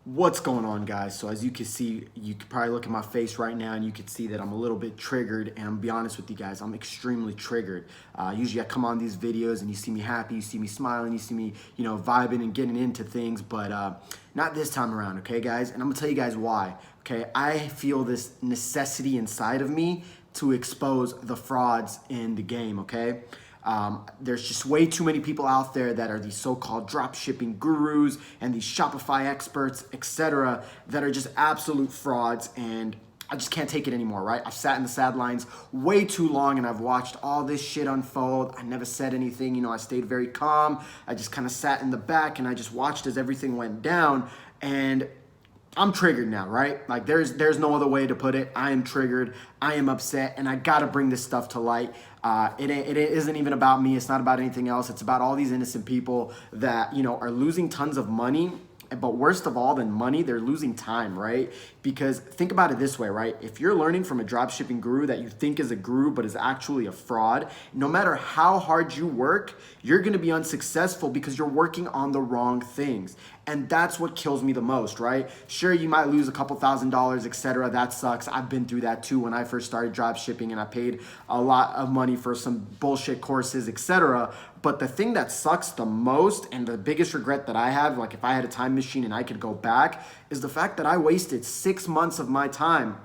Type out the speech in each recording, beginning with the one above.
What's going on, guys? So as you can see, you could probably look at my face right now and you can see that I'm a little bit triggered, and I'm gonna be honest with you guys, I'm extremely triggered. Usually I come on these videos and you see me happy, you see me smiling, you see me, vibing and getting into things, but not this time around, okay, guys? And I'm gonna tell you guys why, okay? I feel this necessity inside of me to expose the frauds in the game, okay? There's just way too many people out there that are these so-called drop shipping gurus and these Shopify experts, etc., that are just absolute frauds, and I just can't take it anymore, right? I've sat in the sidelines way too long and I've watched all this shit unfold. I never said anything, I stayed very calm. I just kind of sat in the back and I just watched as everything went down, and I'm triggered now, right? Like there's no other way to put it. I am triggered. I am upset, and I gotta bring this stuff to light. It isn't even about me. It's not about anything else. It's about all these innocent people that are losing tons of money. But worst of all than money, they're losing time, right? Because think about it this way, right? If you're learning from a dropshipping guru that you think is a guru but is actually a fraud, no matter how hard you work, you're gonna be unsuccessful because you're working on the wrong things. And that's what kills me the most, right? Sure, you might lose a couple $1,000s, etc. That sucks. I've been through that too when I first started dropshipping, and I paid a lot of money for some bullshit courses, etc. But the thing that sucks the most, and the biggest regret that I have, like if I had a time machine and I could go back, is the fact that I wasted 6 months of my time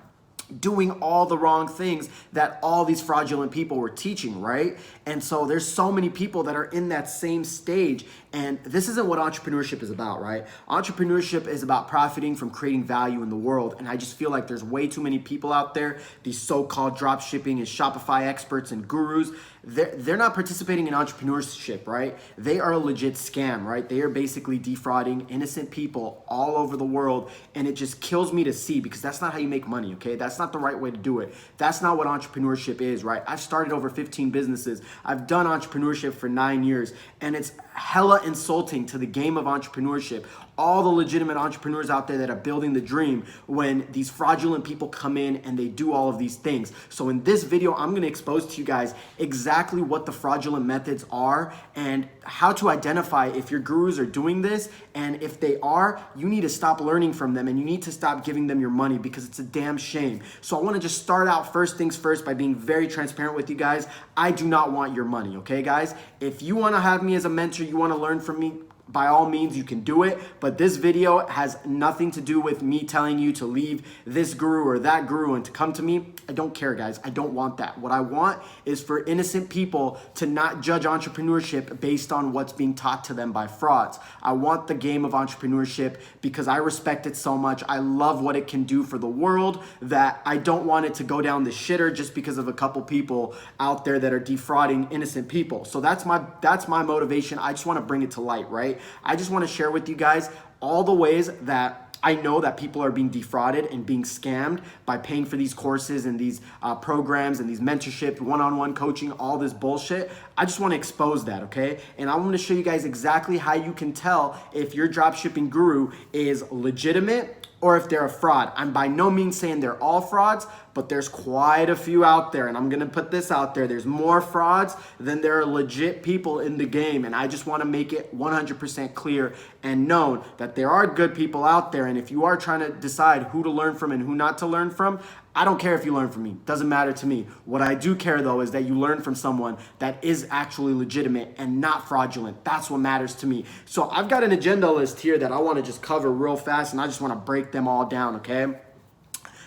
doing all the wrong things that all these fraudulent people were teaching, right? And so there's so many people that are in that same stage, and this isn't what entrepreneurship is about, right? Entrepreneurship is about profiting from creating value in the world, and I just feel like there's way too many people out there, these so-called drop shipping and Shopify experts and gurus. They're not participating in entrepreneurship, right? They are a legit scam, right? They are basically defrauding innocent people all over the world, and it just kills me to see, because that's not how you make money, okay? That's not the right way to do it. That's not what entrepreneurship is, right? I've started over 15 businesses. I've done entrepreneurship for 9 years, and it's hella insulting to the game of entrepreneurship, all the legitimate entrepreneurs out there that are building the dream, when these fraudulent people come in and they do all of these things. So in this video, I'm gonna expose to you guys exactly what the fraudulent methods are and how to identify if your gurus are doing this, and if they are, you need to stop learning from them and you need to stop giving them your money, because it's a damn shame. So I wanna just start out first things first by being very transparent with you guys. I do not want your money, okay guys? If you wanna have me as a mentor, you wanna learn from me, by all means, you can do it, but this video has nothing to do with me telling you to leave this guru or that guru and to come to me. I don't care, guys. I don't want that. What I want is for innocent people to not judge entrepreneurship based on what's being taught to them by frauds. I want the game of entrepreneurship because I respect it so much. I love what it can do for the world, that I don't want it to go down the shitter just because of a couple people out there that are defrauding innocent people. So that's my motivation. I just want to bring it to light, right? I just want to share with you guys all the ways that I know that people are being defrauded and being scammed by paying for these courses and these programs and these mentorship, one-on-one coaching, all this bullshit. I just want to expose that, okay? And I want to show you guys exactly how you can tell if your dropshipping guru is legitimate or if they're a fraud. I'm by no means saying they're all frauds, but there's quite a few out there, and I'm gonna put this out there. There's more frauds than there are legit people in the game, and I just wanna make it 100% clear and known that there are good people out there, and if you are trying to decide who to learn from and who not to learn from, I don't care if you learn from me. Doesn't matter to me. What I do care, though, is that you learn from someone that is actually legitimate and not fraudulent. That's what matters to me. So I've got an agenda list here that I want to just cover real fast, and I just want to break them all down, okay?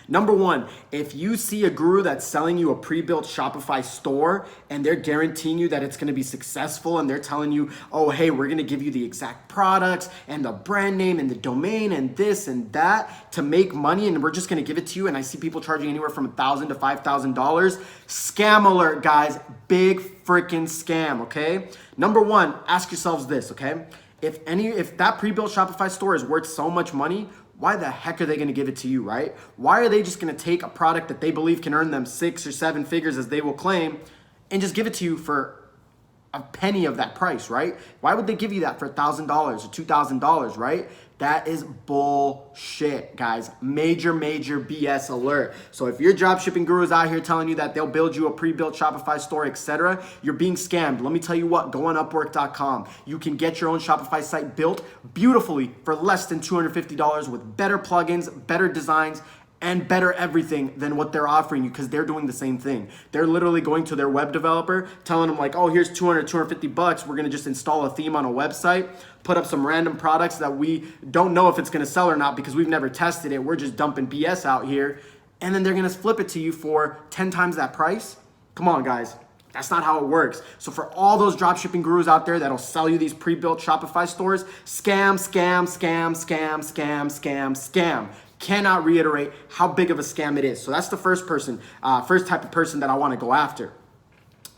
Number one, if you see a guru that's selling you a pre-built Shopify store and they're guaranteeing you that it's gonna be successful, and they're telling you, oh, hey, we're gonna give you the exact products and the brand name and the domain and this and that to make money, and we're just gonna give it to you, and I see people charging anywhere from $1,000 to $5,000, scam alert, guys, big freaking scam, okay? Number one, ask yourselves this, okay? If that pre-built Shopify store is worth so much money, why the heck are they gonna give it to you, right? Why are they just gonna take a product that they believe can earn them 6 or 7 figures, as they will claim, and just give it to you for a penny of that price, right? Why would they give you that for $1,000 or $2,000, right? That is bullshit, guys. Major BS alert. So if your dropshipping guru is out here telling you that they'll build you a pre-built Shopify store, etc., you're being scammed. Let me tell you what, go on Upwork.com. You can get your own Shopify site built beautifully for less than $250 with better plugins, better designs, and better everything than what they're offering you, because they're doing the same thing. They're literally going to their web developer, telling them like, oh, here's 250 bucks. We're gonna just install a theme on a website, put up some random products that we don't know if it's gonna sell or not because we've never tested it. We're just dumping BS out here. And then they're gonna flip it to you for 10 times that price. Come on, guys. That's not how it works. So for all those dropshipping gurus out there that'll sell you these pre-built Shopify stores, scam. Cannot reiterate how big of a scam it is. So that's the first type of person that I want to go after.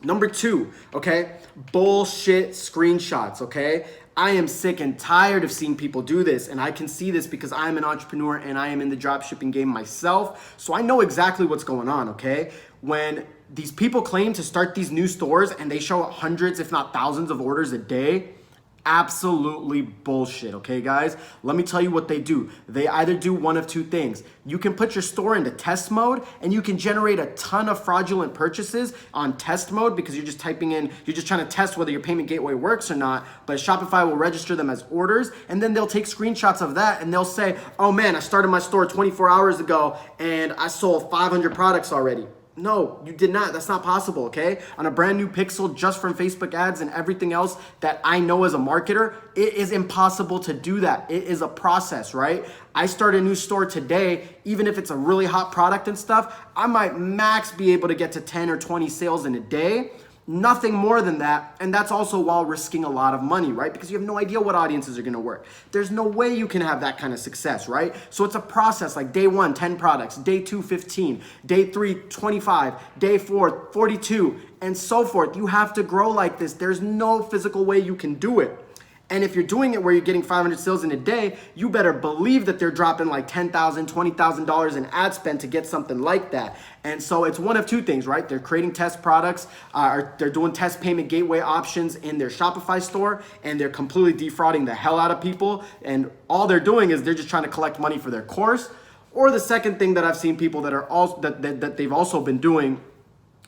Number two, okay, bullshit screenshots, okay? I am sick and tired of seeing people do this, and I can see this because I'm an entrepreneur and I am in the dropshipping game myself, so I know exactly what's going on, okay? When these people claim to start these new stores and they show hundreds, if not thousands of orders a day, absolutely bullshit, okay, guys? Let me tell you what they do. They either do one of two things. You can put your store into test mode and you can generate a ton of fraudulent purchases on test mode because you're just typing in, you're just trying to test whether your payment gateway works or not, but Shopify will register them as orders, and then they'll take screenshots of that and they'll say, oh man, I started my store 24 hours ago and I sold 500 products already. No, you did not. That's not possible, okay? On a brand new pixel just from Facebook ads and everything else that I know as a marketer, it is impossible to do that. It is a process, right? I start a new store today, even if it's a really hot product and stuff, I might max be able to get to 10 or 20 sales in a day. Nothing more than that, and that's also while risking a lot of money, right? Because you have no idea what audiences are gonna work. There's no way you can have that kind of success, right? So it's a process, like day 1, 10 products, day 2, 15, day 3, 25, day 4, 42, and so forth. You have to grow like this. There's no physical way you can do it. And if you're doing it where you're getting 500 sales in a day, you better believe that they're dropping like $10,000, $20,000 in ad spend to get something like that. And so it's one of two things, right? They're creating test products, or they're doing test payment gateway options in their Shopify store, and they're completely defrauding the hell out of people. And all they're doing is they're just trying to collect money for their course. Or the second thing that I've seen people that are also that they've also been doing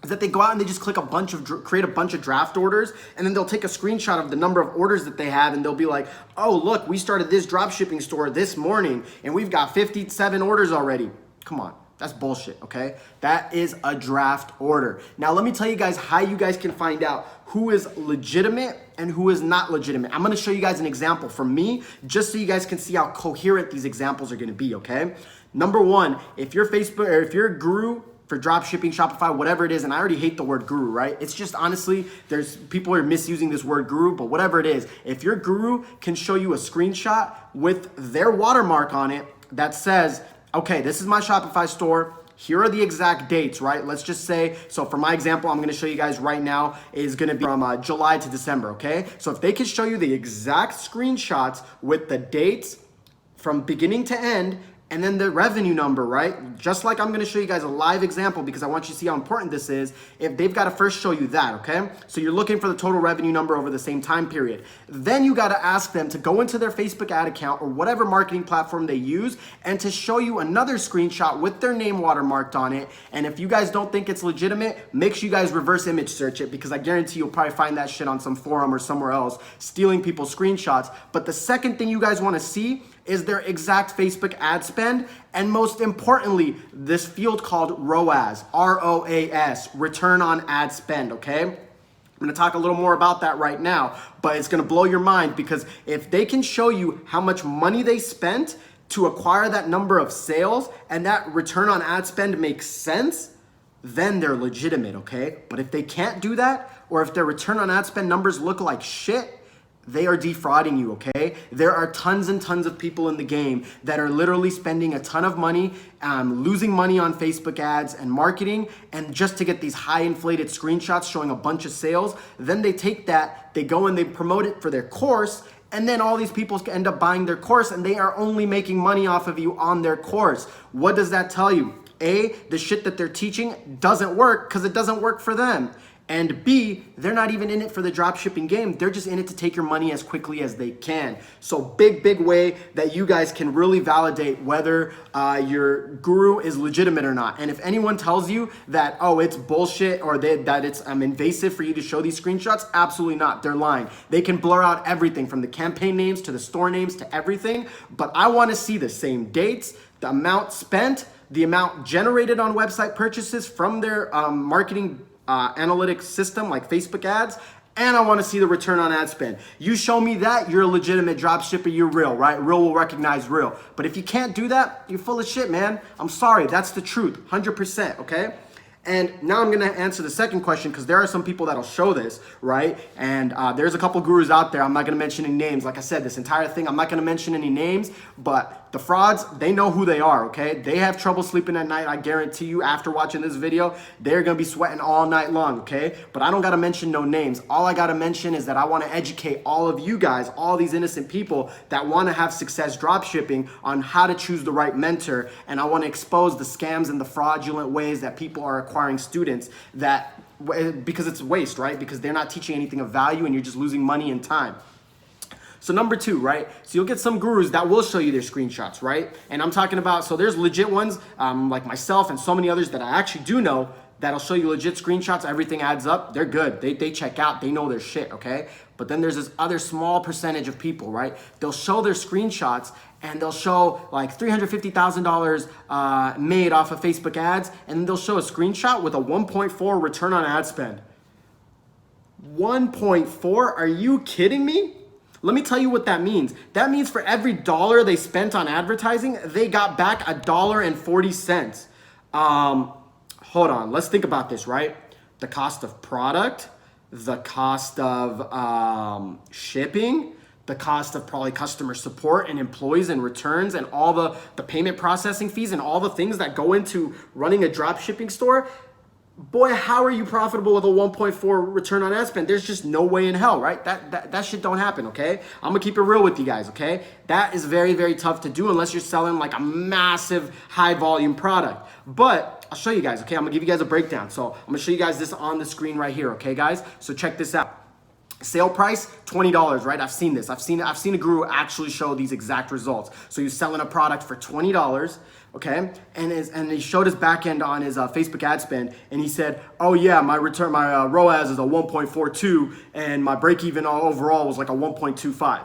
is that they go out and they just create a bunch of draft orders, and then they'll take a screenshot of the number of orders that they have, and they'll be like, oh, look, we started this dropshipping store this morning, and we've got 57 orders already. Come on. That's bullshit, okay? That is a draft order. Now, let me tell you guys how you guys can find out who is legitimate and who is not legitimate. I'm gonna show you guys an example from me, just so you guys can see how coherent these examples are gonna be, okay? Number one, if you're Facebook, or if you're a guru for dropshipping, Shopify, whatever it is, and I already hate the word guru, right? It's just, honestly, there's people are misusing this word guru, but whatever it is, if your guru can show you a screenshot with their watermark on it that says, okay, this is my Shopify store, here are the exact dates, right? Let's just say, so for my example, I'm gonna show you guys right now, is gonna be from July to December, okay? So if they can show you the exact screenshots with the dates from beginning to end, and then the revenue number, right? Just like I'm gonna show you guys a live example because I want you to see how important this is. If they've gotta first show you that, okay? So you're looking for the total revenue number over the same time period. Then you gotta ask them to go into their Facebook ad account or whatever marketing platform they use and to show you another screenshot with their name watermarked on it. And if you guys don't think it's legitimate, make sure you guys reverse image search it because I guarantee you'll probably find that shit on some forum or somewhere else, stealing people's screenshots. But the second thing you guys wanna see is their exact Facebook ad spend, and most importantly, this field called ROAS, R-O-A-S, return on ad spend, okay? I'm gonna talk a little more about that right now, but it's gonna blow your mind because if they can show you how much money they spent to acquire that number of sales and that return on ad spend makes sense, then they're legitimate, okay? But if they can't do that, or if their return on ad spend numbers look like shit, they are defrauding you, okay? There are tons and tons of people in the game that are literally spending a ton of money, losing money on Facebook ads and marketing, and just to get these high inflated screenshots showing a bunch of sales. Then they take that, they go and they promote it for their course, and then all these people end up buying their course and they are only making money off of you on their course. What does that tell you? A, the shit that they're teaching doesn't work because it doesn't work for them. And B, they're not even in it for the dropshipping game. They're just in it to take your money as quickly as they can. So big way that you guys can really validate whether your guru is legitimate or not. And if anyone tells you that, oh, it's bullshit or that it's invasive for you to show these screenshots, absolutely not. They're lying. They can blur out everything from the campaign names to the store names to everything. But I want to see the same dates, the amount spent, the amount generated on website purchases from their marketing analytics system like Facebook ads, and I want to see the return on ad spend. You show me that, you're a legitimate dropshipper, you're real, right? Real will recognize real. But if you can't do that, you're full of shit, man. I'm sorry, that's the truth, 100%, okay? And now I'm gonna answer the second question because there are some people that'll show this, right? And there's a couple gurus out there. I'm not gonna mention any names. Like I said, this entire thing, I'm not gonna mention any names, but the frauds, they know who they are, okay? They have trouble sleeping at night. I guarantee you after watching this video, they're gonna be sweating all night long, okay? But I don't gotta mention no names. All I gotta mention is that I wanna educate all of you guys, all these innocent people that wanna have success dropshipping on how to choose the right mentor. And I wanna expose the scams and the fraudulent ways that people are acquiring students that, because it's waste, right? Because they're not teaching anything of value and you're just losing money and time. So number two, right? So you'll get some gurus that will show you their screenshots, right? And I'm talking about, so there's legit ones like myself and so many others that I actually do know that'll show you legit screenshots. Everything adds up. They're good. They check out. They know their shit, okay? But then there's this other small percentage of people, right? They'll show their screenshots and they'll show like $350,000 made off of Facebook ads, and they'll show a screenshot with a 1.4 return on ad spend. 1.4? Are you kidding me? Let me tell you what that means. That means for every dollar they spent on advertising, they got back $1.40. Hold on, let's think about this, right? The cost of product, the cost of shipping, the cost of probably customer support and employees and returns and all the payment processing fees and all the things that go into running a drop shipping store. Boy, how are you profitable with a 1.4 return on ad spend? There's just no way in hell, right? That shit don't happen, okay? I'm gonna keep it real with you guys, okay? That is very tough to do unless you're selling like a massive high volume product. But I'll show you guys, okay? I'm gonna give you guys a breakdown. So I'm gonna show you guys this on the screen right here, okay, guys? So check this out. Sale price, $20, right? I've seen this. I've seen a guru actually show these exact results. So he's selling a product for $20, okay? And he showed his back end on his Facebook ad spend, and he said, oh yeah, my ROAS is a 1.42, and my break even overall was like a 1.25.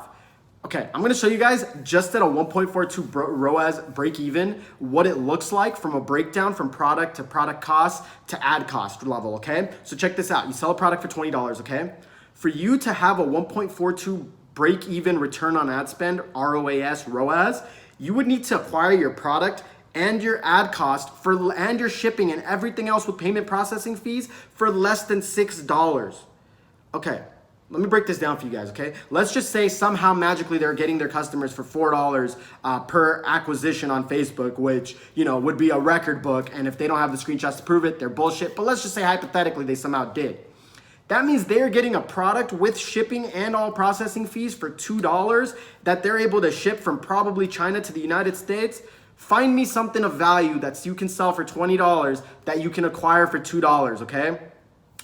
Okay, I'm gonna show you guys just at a 1.42 ROAS break even, what it looks like from a breakdown from product to product cost to ad cost level, okay? So check this out. You sell a product for $20, okay? For you to have a 1.42 break even return on ad spend, ROAS, you would need to acquire your product and your ad cost and your shipping and everything else with payment processing fees for less than $6. Okay, let me break this down for you guys, okay? Let's just say somehow magically they're getting their customers for $4 per acquisition on Facebook, which, you know, would be a record book. And if they don't have the screenshots to prove it, they're bullshit. But let's just say hypothetically they somehow did. That means they're getting a product with shipping and all processing fees for $2 that they're able to ship from probably China to the United States. Find me something of value that you can sell for $20 that you can acquire for $2, okay?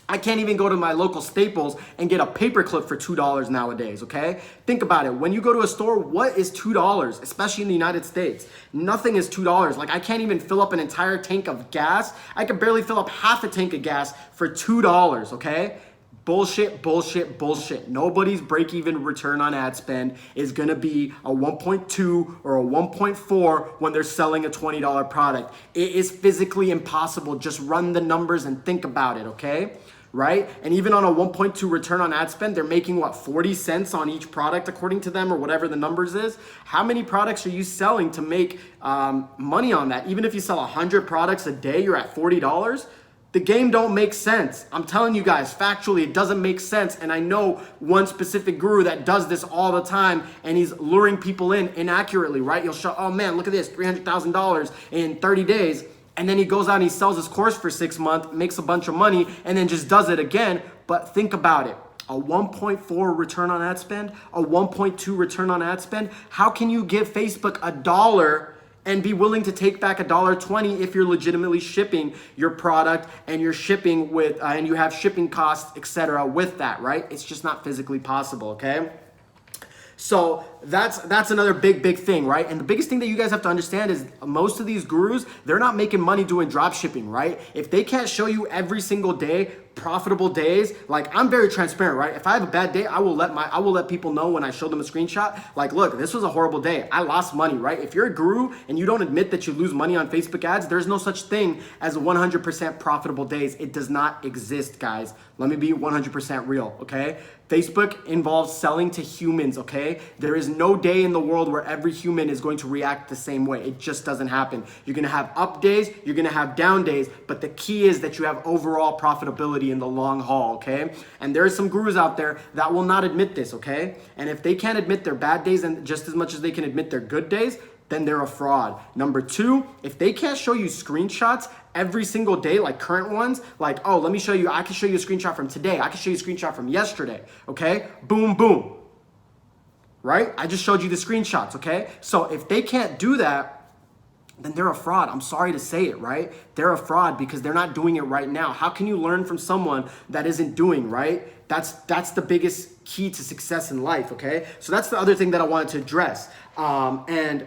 I can't even go to my local Staples and get a paperclip for $2 nowadays, okay? Think about it. When you go to a store, what is $2, especially in the United States? Nothing is $2. Like, I can't even fill up an entire tank of gas. I could barely fill up half a tank of gas for $2, okay? Bullshit. Nobody's break-even return on ad spend is gonna be a 1.2 or a 1.4 when they're selling a $20 product. It is physically impossible. Just run the numbers and think about it, okay? Right? And even on a 1.2 return on ad spend, they're making what, 40 cents on each product according to them or whatever the numbers is. How many products are you selling to make money on that? Even if you sell 100 products a day, you're at $40. The game don't make sense. I'm telling you guys, factually, it doesn't make sense. And I know one specific guru that does this all the time, and he's luring people in inaccurately, right? You'll show, oh man, look at this, $300,000 in 30 days. And then he goes out and he sells his course for 6 months, makes a bunch of money, and then just does it again. But think about it. A 1.4 return on ad spend, a 1.2 return on ad spend. How can you give Facebook $1 and be willing to take back $1.20 if you're legitimately shipping your product and you're shipping with, and you have shipping costs, etc. with that, right? It's just not physically possible, okay? So that's another big thing, right? And the biggest thing that you guys have to understand is most of these gurus, they're not making money doing drop shipping, right? If they can't show you every single day profitable days, like I'm very transparent, right? If I have a bad day, I will let people know when I show them a screenshot, like, look, this was a horrible day. I lost money, right? If you're a guru and you don't admit that you lose money on Facebook ads, there's no such thing as 100% profitable days. It does not exist, guys. Let me be 100% real, okay? Facebook involves selling to humans, okay? There is no day in the world where every human is going to react the same way. It just doesn't happen. You're gonna have up days, you're gonna have down days, but the key is that you have overall profitability in the long haul, okay? And there are some gurus out there that will not admit this, okay? And if they can't admit their bad days and just as much as they can admit their good days, then they're a fraud. Number two, if they can't show you screenshots every single day, like current ones, like, oh, let me show you, I can show you a screenshot from today. I can show you a screenshot from yesterday, okay? Boom, boom, right? I just showed you the screenshots, okay? So if they can't do that, then they're a fraud. I'm sorry to say it, right? They're a fraud because they're not doing it right now. How can you learn from someone that isn't doing, right? That's the biggest key to success in life, okay? So that's the other thing that I wanted to address. And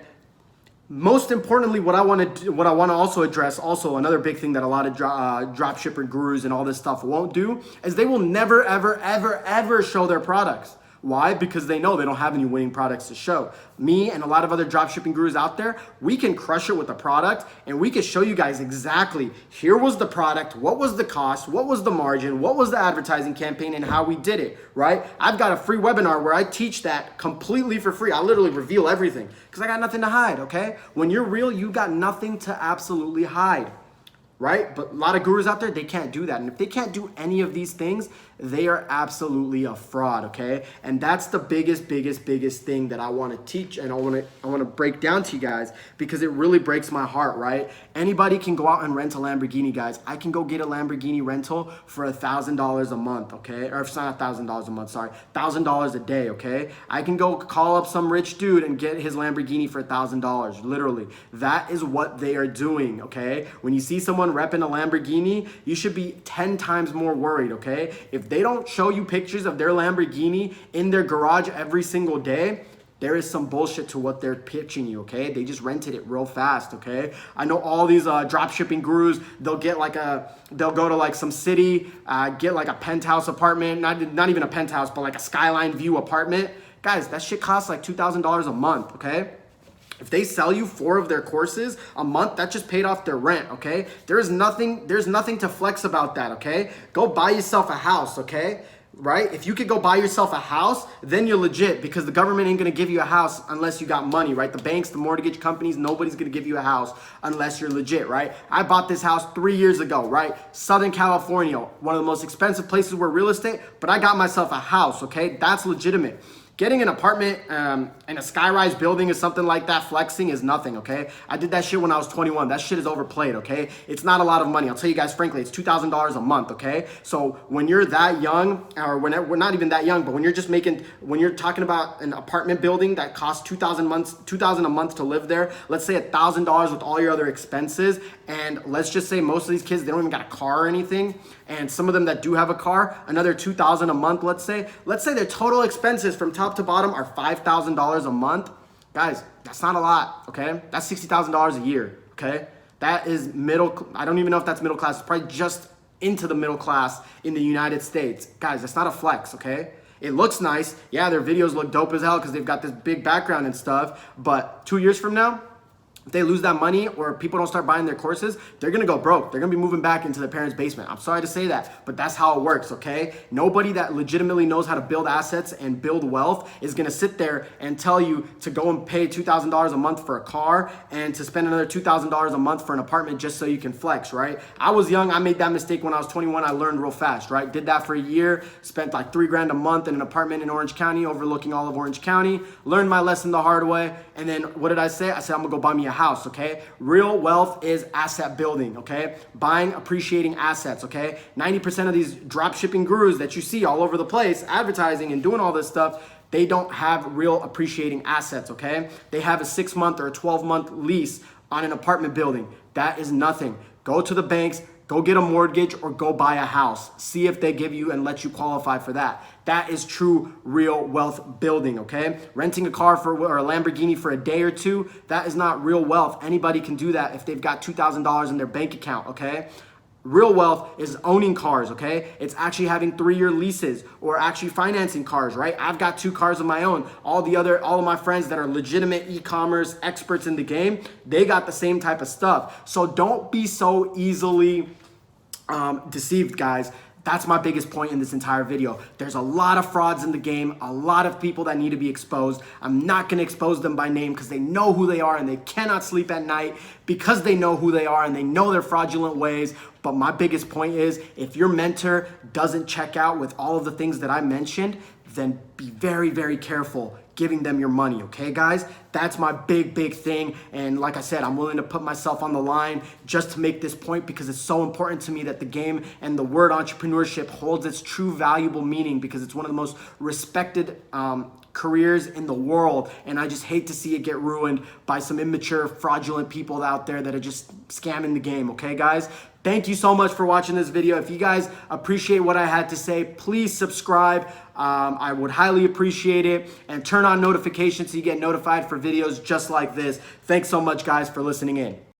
most importantly, what I want to also address, also another big thing that a lot of drop shipper gurus and all this stuff won't do, is they will never, ever show their products. Why? Because they know they don't have any winning products to show. Me and a lot of other dropshipping gurus out there, we can crush it with the product and we can show you guys exactly, here was the product, what was the cost, what was the margin, what was the advertising campaign, and how we did it, right? I've got a free webinar where I teach that completely for free. I literally reveal everything because I got nothing to hide, okay? When you're real, you got nothing to absolutely hide, right? But a lot of gurus out there, they can't do that. And if they can't do any of these things, they are absolutely a fraud, okay? And that's the biggest thing that I want to teach and I want to break down to you guys because it really breaks my heart, right? Anybody can go out and rent a Lamborghini, guys. I can go get a Lamborghini rental for $1,000 a month, okay? Or if it's not $1,000 a month, sorry, $1,000 a day, okay? I can go call up some rich dude and get his Lamborghini for $1,000, literally. That is what they are doing, okay? When you see someone repping a Lamborghini, you should be 10 times more worried, okay? If they don't show you pictures of their Lamborghini in their garage every single day, there is some bullshit to what they're pitching you, okay? They just rented it real fast, okay? I know all these drop shipping gurus, they'll go to like some city, get like a penthouse apartment, not even a penthouse, but like a skyline view apartment. Guys, that shit costs like $2,000 a month, okay? If they sell you 4 of their courses a month, that just paid off their rent, okay? There's nothing to flex about that, okay? Go buy yourself a house, okay? Right? If you could go buy yourself a house, then you're legit because the government ain't gonna give you a house unless you got money, right? The banks, the mortgage companies, nobody's gonna give you a house unless you're legit, right? I bought this house 3 years ago, right? Southern California, one of the most expensive places where real estate, but I got myself a house, okay? That's legitimate. Getting an apartment in a skyrise building or something like that, flexing is nothing, okay? I did that shit when I was 21. That shit is overplayed, okay? It's not a lot of money. I'll tell you guys frankly, it's $2,000 a month, okay? So when you're that young, or when we're not even that young, but when you're just when you're talking about an apartment building that costs $2,000 a month to live there, let's say $1,000 with all your other expenses, and let's just say most of these kids, they don't even got a car or anything, and some of them that do have a car, another $2,000 a month, let's say their total expenses from top to bottom are $5,000 a month. Guys, that's not a lot, okay? That's $60,000 a year, okay? That is I don't even know if that's middle class. It's probably just into the middle class in the United States. Guys, that's not a flex, okay? It looks nice. Yeah, their videos look dope as hell because they've got this big background and stuff, but 2 years from now, if they lose that money or people don't start buying their courses, they're gonna go broke. They're gonna be moving back into their parents' basement. I'm sorry to say that, but that's how it works, okay? Nobody that legitimately knows how to build assets and build wealth is gonna sit there and tell you to go and pay $2,000 a month for a car and to spend another $2,000 a month for an apartment just so you can flex, right? I was young, I made that mistake when I was 21. I learned real fast, right? Did that for a year, spent like $3,000 a month in an apartment in Orange County, overlooking all of Orange County, learned my lesson the hard way, and then what did I say? I said, I'm gonna go buy me a house, okay? Real wealth is asset building, okay? Buying, appreciating assets, okay? 90% of these drop shipping gurus that you see all over the place, advertising and doing all this stuff, They don't have real appreciating assets, okay? They have a 6-month or a 12-month lease on an apartment building. That is nothing. Go to the banks, go get a mortgage, or go buy a house. See if they give you and let you qualify for that. That is true real wealth building, okay? Renting a car or a Lamborghini for a day or two, that is not real wealth. Anybody can do that if they've got $2,000 in their bank account, okay? Real wealth is owning cars, okay? It's actually having 3-year leases or actually financing cars, right? I've got 2 cars of my own. All of my friends that are legitimate e-commerce experts in the game, they got the same type of stuff. So don't be so easily deceived, guys. That's my biggest point in this entire video. There's a lot of frauds in the game, a lot of people that need to be exposed. I'm not gonna expose them by name because they know who they are and they cannot sleep at night because they know who they are and they know their fraudulent ways. But my biggest point is, if your mentor doesn't check out with all of the things that I mentioned, then be very, very careful giving them your money, okay, guys? That's my big thing. And like I said, I'm willing to put myself on the line just to make this point because it's so important to me that the game and the word entrepreneurship holds its true valuable meaning, because it's one of the most respected careers in the world. And I just hate to see it get ruined by some immature, fraudulent people out there that are just scamming the game, okay, guys? Thank you so much for watching this video. If you guys appreciate what I had to say, please subscribe. I would highly appreciate it. And turn on notifications so you get notified for videos just like this. Thanks so much, guys, for listening in.